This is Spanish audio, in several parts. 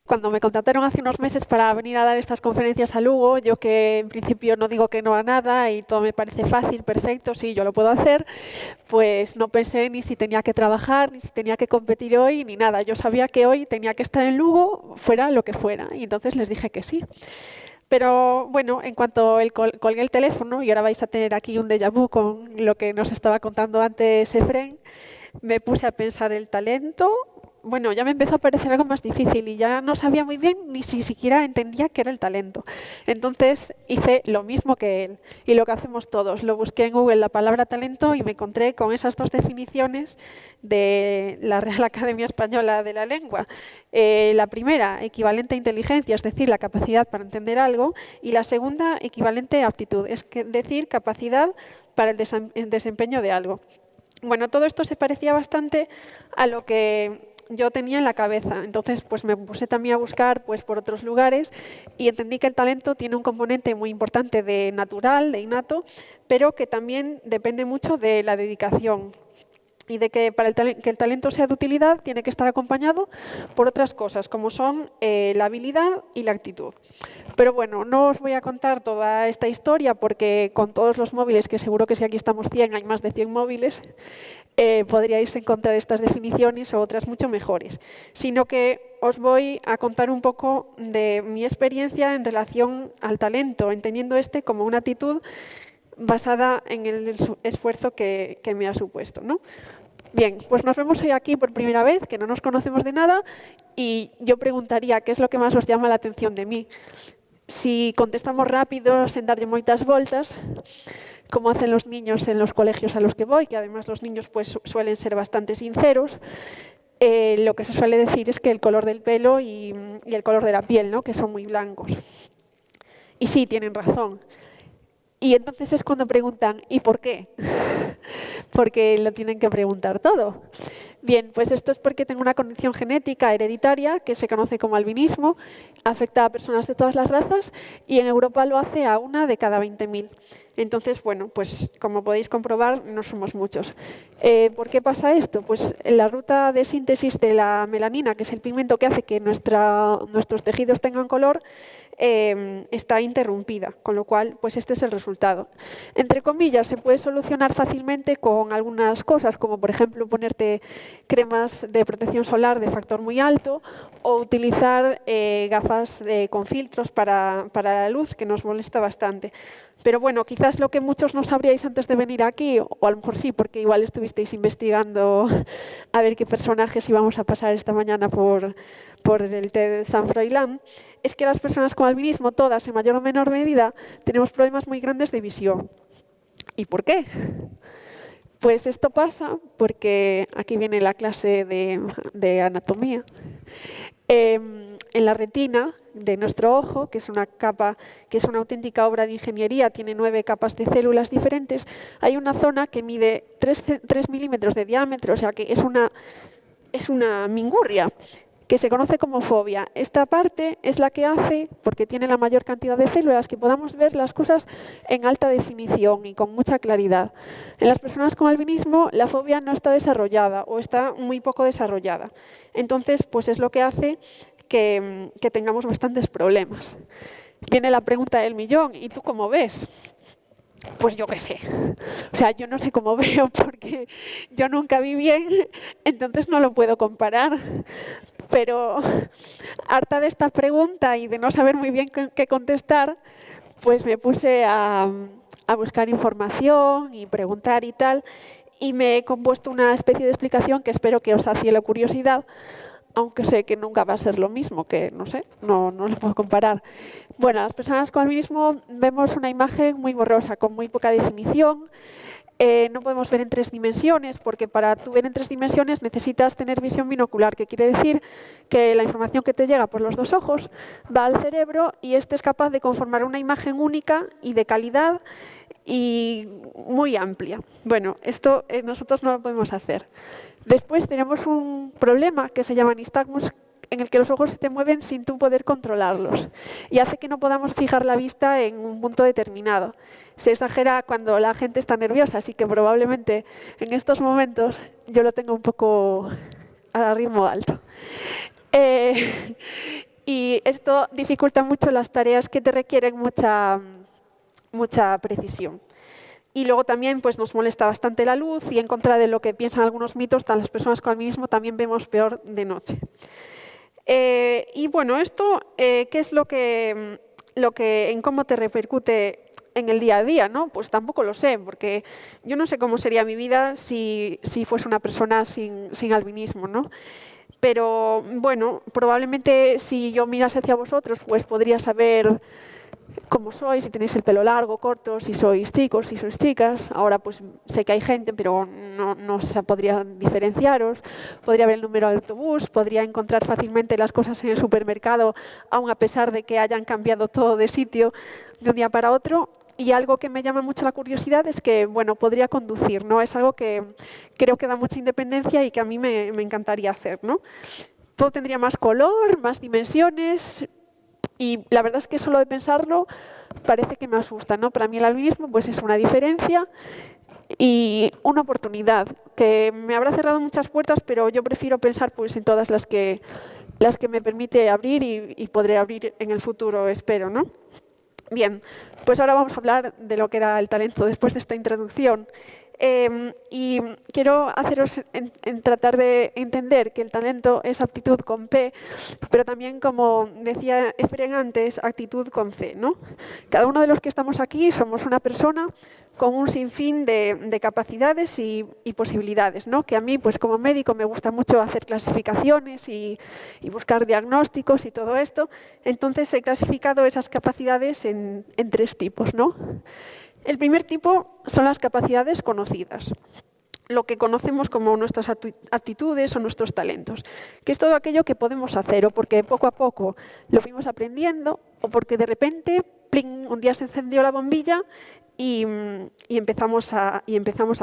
Cuando me contrataron hace unos meses para venir a dar estas conferencias a Lugo, yo que en principio no digo que no a nada y todo me parece fácil, perfecto, sí, yo lo puedo hacer, pues no pensé ni si tenía que trabajar, ni si tenía que competir hoy, ni nada. Yo sabía que hoy tenía que estar en Lugo, fuera lo que fuera, y entonces les dije que sí. Pero bueno, en cuanto colgué el teléfono, y ahora vais a tener aquí un déjà vu con lo que nos estaba contando antes Efrén, me puse a pensar el talento. Bueno, ya me empezó a parecer algo más difícil y ya no sabía muy bien ni si siquiera entendía qué era el talento. Entonces hice lo mismo que él y lo que hacemos todos. Lo busqué en Google la palabra talento y me encontré con esas dos definiciones de la Real Academia Española de la Lengua. La primera, equivalente a inteligencia, es decir, la capacidad para entender algo, y la segunda, equivalente a aptitud, es decir, capacidad para el desempeño de algo. Bueno, todo esto se parecía bastante a lo que yo tenía en la cabeza. Entonces, pues me puse también a buscar pues, por otros lugares y entendí que el talento tiene un componente muy importante de natural, de innato, pero que también depende mucho de la dedicación. Y de que para que el talento sea de utilidad tiene que estar acompañado por otras cosas, como son la habilidad y la actitud. Pero bueno, no os voy a contar toda esta historia porque con todos los móviles, que seguro que si aquí estamos 100, hay más de 100 móviles, podríais encontrar estas definiciones o otras mucho mejores. Sino que os voy a contar un poco de mi experiencia en relación al talento, entendiendo este como una actitud basada en el esfuerzo que me ha supuesto, ¿no? Bien, pues nos vemos hoy aquí por primera vez, que no nos conocemos de nada, y yo preguntaría qué es lo que más os llama la atención de mí. Si contestamos rápido, sin darlle moitas voltas, como hacen los niños en los colegios a los que voy, que además los niños pues, suelen ser bastante sinceros, lo que se suele decir es que el color del pelo y el color de la piel, ¿no? Que son muy blancos. Y sí, tienen razón. Y entonces es cuando preguntan, ¿y por qué? Porque lo tienen que preguntar todo. Bien, pues esto es porque tengo una condición genética hereditaria que se conoce como albinismo, afecta a personas de todas las razas y en Europa lo hace a 1 de cada 20.000. Entonces, bueno, pues como podéis comprobar, no somos muchos. ¿Por qué pasa esto? Pues la ruta de síntesis de la melanina, que es el pigmento que hace que nuestros tejidos tengan color, está interrumpida, con lo cual pues este es el resultado. Entre comillas, se puede solucionar fácilmente con algunas cosas, como por ejemplo ponerte cremas de protección solar de factor muy alto o utilizar gafas con filtros para la luz, que nos molesta bastante. Pero bueno, quizás lo que muchos no sabríais antes de venir aquí, o a lo mejor sí, porque igual estuvisteis investigando a ver qué personajes íbamos a pasar esta mañana por el TED San Froilán, es que las personas con albinismo, todas en mayor o menor medida, tenemos problemas muy grandes de visión. ¿Y por qué? Pues esto pasa porque aquí viene la clase de anatomía. En la retina de nuestro ojo, que es una capa, que es una auténtica obra de ingeniería, tiene 9 capas de células diferentes, hay una zona que mide 3 milímetros de diámetro, o sea que es una mingurria, que se conoce como fobia. Esta parte es la que hace, porque tiene la mayor cantidad de células, que podamos ver las cosas en alta definición y con mucha claridad. En las personas con albinismo, la fobia no está desarrollada o está muy poco desarrollada. Entonces, pues es lo que hace que tengamos bastantes problemas. Viene la pregunta del millón, ¿y tú cómo ves? Pues yo qué sé. O sea, yo no sé cómo veo porque yo nunca vi bien, entonces no lo puedo comparar. Pero harta de esta pregunta y de no saber muy bien qué contestar, pues me puse a buscar información y preguntar y tal, y me he compuesto una especie de explicación que espero que os sacie la curiosidad, aunque sé que nunca va a ser lo mismo, que no sé, no lo puedo comparar. Bueno, las personas con albinismo vemos una imagen muy borrosa, con muy poca definición. No podemos ver en 3 dimensiones, porque para tú ver en 3 dimensiones necesitas tener visión binocular, que quiere decir que la información que te llega por los 2 ojos va al cerebro y este es capaz de conformar una imagen única y de calidad y muy amplia. Bueno, esto nosotros no lo podemos hacer. Después tenemos un problema que se llama nistagmus, en el que los ojos se te mueven sin tú poder controlarlos y hace que no podamos fijar la vista en un punto determinado. Se exagera cuando la gente está nerviosa, así que probablemente en estos momentos yo lo tengo un poco a ritmo alto. Y esto dificulta mucho las tareas que te requieren mucha precisión. Y luego también pues, nos molesta bastante la luz y en contra de lo que piensan algunos mitos, las personas con albinismo también vemos peor de noche. Y bueno, esto, ¿qué es en cómo te repercute en el día a día, ¿no? Pues tampoco lo sé, porque yo no sé cómo sería mi vida si fuese una persona sin albinismo, ¿no? Pero bueno, probablemente si yo mirase hacia vosotros, pues podría saber cómo sois, si tenéis el pelo largo, corto, si sois chicos, si sois chicas. Ahora pues sé que hay gente, pero no se podría diferenciaros. Podría ver el número de autobús, podría encontrar fácilmente las cosas en el supermercado, aun a pesar de que hayan cambiado todo de sitio de un día para otro. Y algo que me llama mucho la curiosidad es que, bueno, podría conducir, ¿no? Es algo que creo que da mucha independencia y que a mí me encantaría hacer, ¿no? Todo tendría más color, más dimensiones y la verdad es que solo de pensarlo parece que me asusta, ¿no? Para mí el albinismo pues es una diferencia y una oportunidad que me habrá cerrado muchas puertas, pero yo prefiero pensar pues en todas las que me permite abrir y podré abrir en el futuro, espero, ¿no? Bien, pues ahora vamos a hablar de lo que era el talento después de esta introducción. Y quiero haceros tratar de entender que el talento es aptitud con P, pero también, como decía Efren antes, actitud con C, ¿no? Cada uno de los que estamos aquí somos una persona con un sinfín de capacidades y posibilidades, ¿no? Que a mí, pues como médico, me gusta mucho hacer clasificaciones y buscar diagnósticos y todo esto. Entonces he clasificado esas capacidades en 3 tipos, ¿no? El primer tipo son las capacidades conocidas, lo que conocemos como nuestras aptitudes o nuestros talentos, que es todo aquello que podemos hacer o porque poco a poco lo fuimos aprendiendo o porque de repente, ¡pling!, un día se encendió la bombilla y empezamos a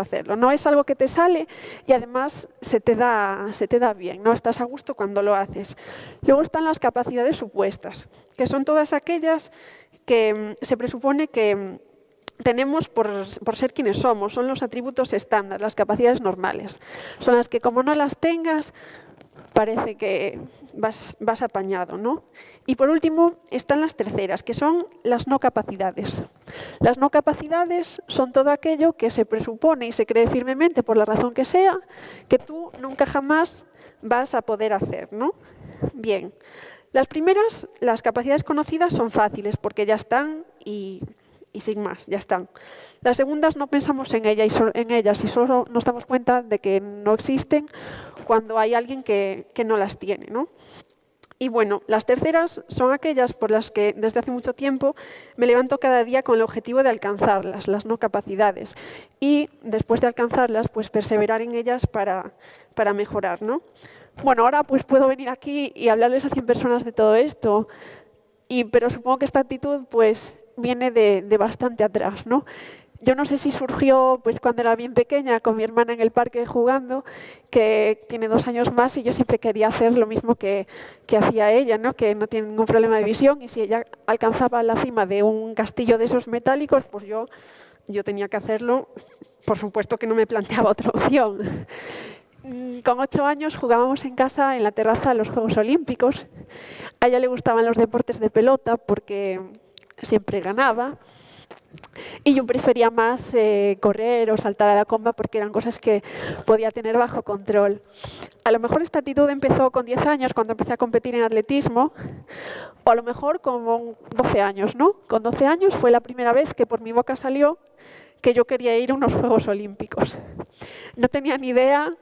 hacerlo. No es algo que te sale y además se te da bien, ¿no? Estás a gusto cuando lo haces. Luego están las capacidades supuestas, que son todas aquellas que se presupone que tenemos por ser quienes somos, son los atributos estándar, las capacidades normales. Son las que como no las tengas, parece que vas apañado, ¿no? Y por último están las terceras, que son las no capacidades. Las no capacidades son todo aquello que se presupone y se cree firmemente, por la razón que sea, que tú nunca jamás vas a poder hacer, ¿no? Bien, las primeras, las capacidades conocidas, son fáciles porque ya están y sin más, ya están. Las segundas no pensamos en ellas y solo nos damos cuenta de que no existen cuando hay alguien que no las tiene, ¿no? Y bueno, las terceras son aquellas por las que desde hace mucho tiempo me levanto cada día con el objetivo de alcanzarlas, las no capacidades. Y después de alcanzarlas, pues perseverar en ellas para mejorar, ¿no? Bueno, ahora pues puedo venir aquí y hablarles a 100 personas de todo esto, pero supongo que esta actitud pues viene de bastante atrás, ¿no? Yo no sé si surgió pues cuando era bien pequeña con mi hermana en el parque jugando, que tiene 2 años más y yo siempre quería hacer lo mismo que hacía ella, ¿no? Que no tiene ningún problema de visión y si ella alcanzaba la cima de un castillo de esos metálicos, pues yo tenía que hacerlo. Por supuesto que no me planteaba otra opción. Con 8 años jugábamos en casa en la terraza a los Juegos Olímpicos. A ella le gustaban los deportes de pelota porque siempre ganaba y yo prefería más correr o saltar a la comba porque eran cosas que podía tener bajo control. A lo mejor esta actitud empezó con 10 años cuando empecé a competir en atletismo o a lo mejor con 12 años, ¿no? Con 12 años fue la primera vez que por mi boca salió que yo quería ir a unos Juegos Olímpicos. No tenía ni idea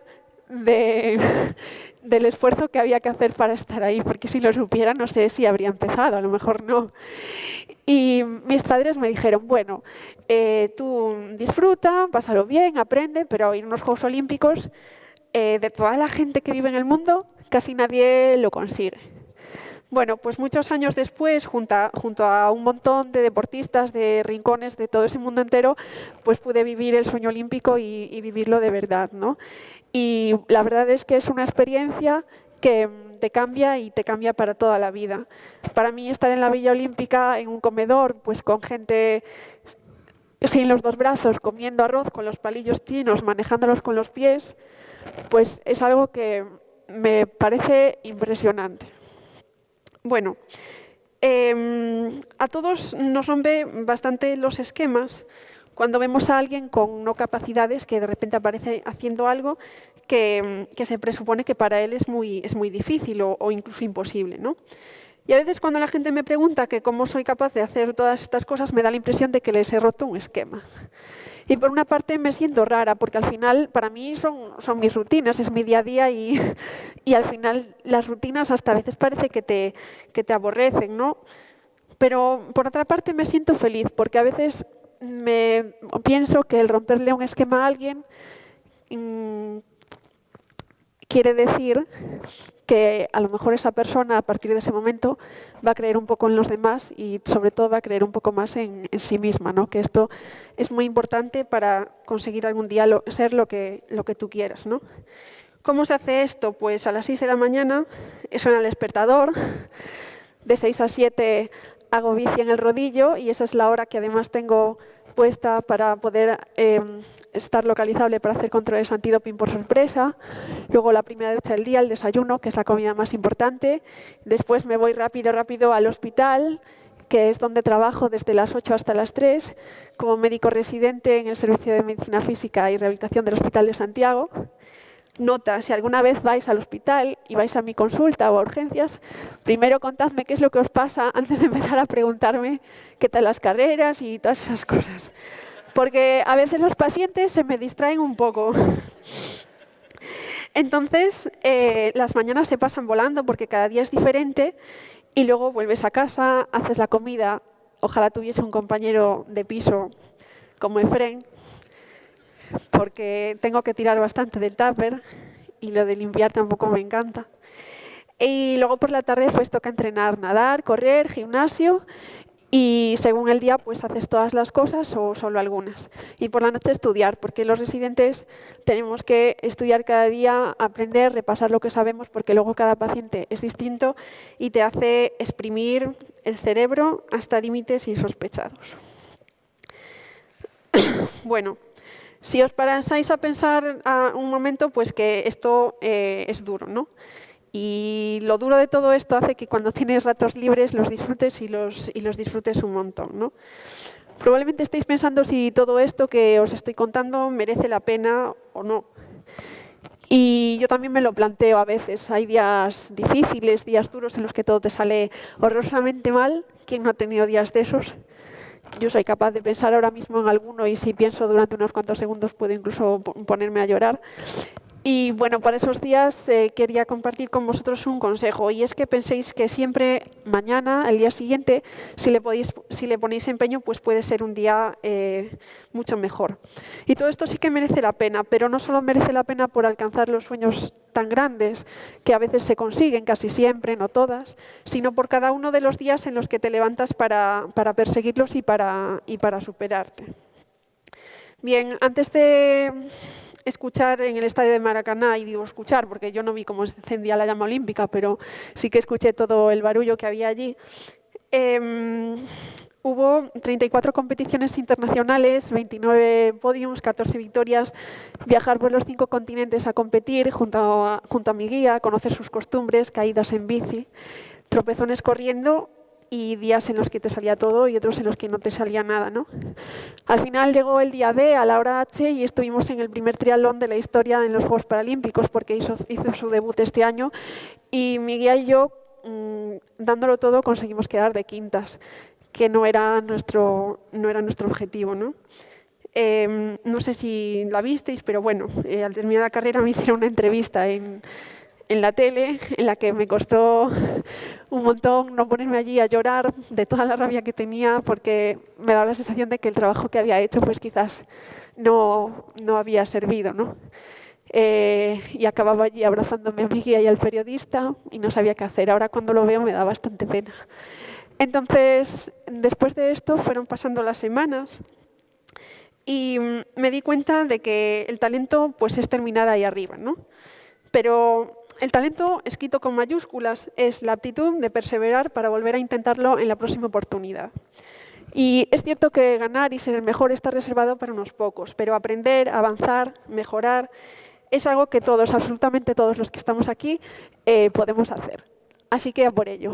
del esfuerzo que había que hacer para estar ahí, porque si lo supiera no sé si habría empezado, a lo mejor no. Y mis padres me dijeron, bueno, tú disfruta, pásalo bien, aprende, pero ir a unos Juegos Olímpicos, de toda la gente que vive en el mundo, casi nadie lo consigue. Bueno, pues muchos años después, junto a un montón de deportistas de rincones de todo ese mundo entero, pues pude vivir el sueño olímpico y vivirlo de verdad, ¿no? Y la verdad es que es una experiencia que te cambia y te cambia para toda la vida. Para mí estar en la Villa Olímpica, en un comedor, pues con gente sin los 2 brazos, comiendo arroz con los palillos chinos, manejándolos con los pies, pues es algo que me parece impresionante. Bueno, a todos nos rompen bastante los esquemas cuando vemos a alguien con no capacidades que de repente aparece haciendo algo que se presupone que para él es muy difícil o incluso imposible, ¿no? Y a veces cuando la gente me pregunta que cómo soy capaz de hacer todas estas cosas, me da la impresión de que les he roto un esquema. Y por una parte me siento rara, porque al final para mí son mis rutinas, es mi día a día y al final las rutinas hasta a veces parece que te aborrecen, ¿no? Pero por otra parte me siento feliz, porque a veces pienso que el romperle un esquema a alguien quiere decir que a lo mejor esa persona a partir de ese momento va a creer un poco en los demás y sobre todo va a creer un poco más en sí misma, ¿no? Que esto es muy importante para conseguir algún día ser lo que tú quieras, ¿no? ¿Cómo se hace esto? Pues a las 6 de la mañana suena el despertador, de 6 a 7 hago bici en el rodillo y esa es la hora que además tengo puesta para poder estar localizable para hacer controles antidoping por sorpresa. Luego la primera ducha del día, el desayuno, que es la comida más importante. Después me voy rápido al hospital, que es donde trabajo desde las 8 hasta las 3, como médico residente en el Servicio de Medicina Física y Rehabilitación del Hospital de Santiago. Nota, si alguna vez vais al hospital y vais a mi consulta o a urgencias, primero contadme qué es lo que os pasa antes de empezar a preguntarme qué tal las carreras y todas esas cosas. Porque a veces los pacientes se me distraen un poco. Entonces, las mañanas se pasan volando porque cada día es diferente y luego vuelves a casa, haces la comida. Ojalá tuviese un compañero de piso como Efrén, porque tengo que tirar bastante del tupper y lo de limpiar tampoco me encanta. Y luego por la tarde pues toca entrenar, nadar, correr, gimnasio y según el día pues haces todas las cosas o solo algunas. Y por la noche estudiar, porque los residentes tenemos que estudiar cada día, aprender, repasar lo que sabemos, porque luego cada paciente es distinto y te hace exprimir el cerebro hasta límites insospechados. Bueno. Si os paráis a pensar un momento, pues que esto es duro, ¿no? Y lo duro de todo esto hace que cuando tienes ratos libres los disfrutes y los disfrutes un montón, ¿no? Probablemente estéis pensando si todo esto que os estoy contando merece la pena o no. Y yo también me lo planteo a veces. Hay días difíciles, días duros en los que todo te sale horrorosamente mal. ¿Quién no ha tenido días de esos? Yo soy capaz de pensar ahora mismo en alguno y si pienso durante unos cuantos segundos puedo incluso ponerme a llorar. Y bueno, para esos días quería compartir con vosotros un consejo y es que penséis que siempre mañana, el día siguiente, si le ponéis empeño, pues puede ser un día mucho mejor. Y todo esto sí que merece la pena, pero no solo merece la pena por alcanzar los sueños tan grandes que a veces se consiguen, casi siempre, no todas, sino por cada uno de los días en los que te levantas para perseguirlos y para superarte. Bien, antes de escuchar en el estadio de Maracaná, y digo escuchar porque yo no vi cómo se encendía la llama olímpica, pero sí que escuché todo el barullo que había allí. Hubo 34 competiciones internacionales, 29 podiums, 14 victorias, viajar por los 5 continentes a competir junto a mi guía, conocer sus costumbres, caídas en bici, tropezones corriendo y días en los que te salía todo y otros en los que no te salía nada, ¿no? Al final llegó el día D a la hora H y estuvimos en el primer triatlón de la historia en los Juegos Paralímpicos porque hizo su debut este año y mi guía y yo, dándolo todo, conseguimos quedar de quintas, que no era nuestro objetivo, ¿no? No sé si la visteis, pero bueno, al terminar la carrera me hicieron una entrevista en la tele, en la que me costó un montón no ponerme allí a llorar de toda la rabia que tenía, porque me daba la sensación de que el trabajo que había hecho pues quizás no había servido, ¿no? Y acababa allí abrazándome a mi guía y al periodista y no sabía qué hacer. Ahora cuando lo veo me da bastante pena. Entonces, después de esto fueron pasando las semanas y me di cuenta de que el talento pues es terminar ahí arriba, ¿no? Pero el talento, escrito con mayúsculas, es la aptitud de perseverar para volver a intentarlo en la próxima oportunidad. Y es cierto que ganar y ser el mejor está reservado para unos pocos, pero aprender, avanzar, mejorar, es algo que todos, absolutamente todos los que estamos aquí, podemos hacer. Así que a por ello.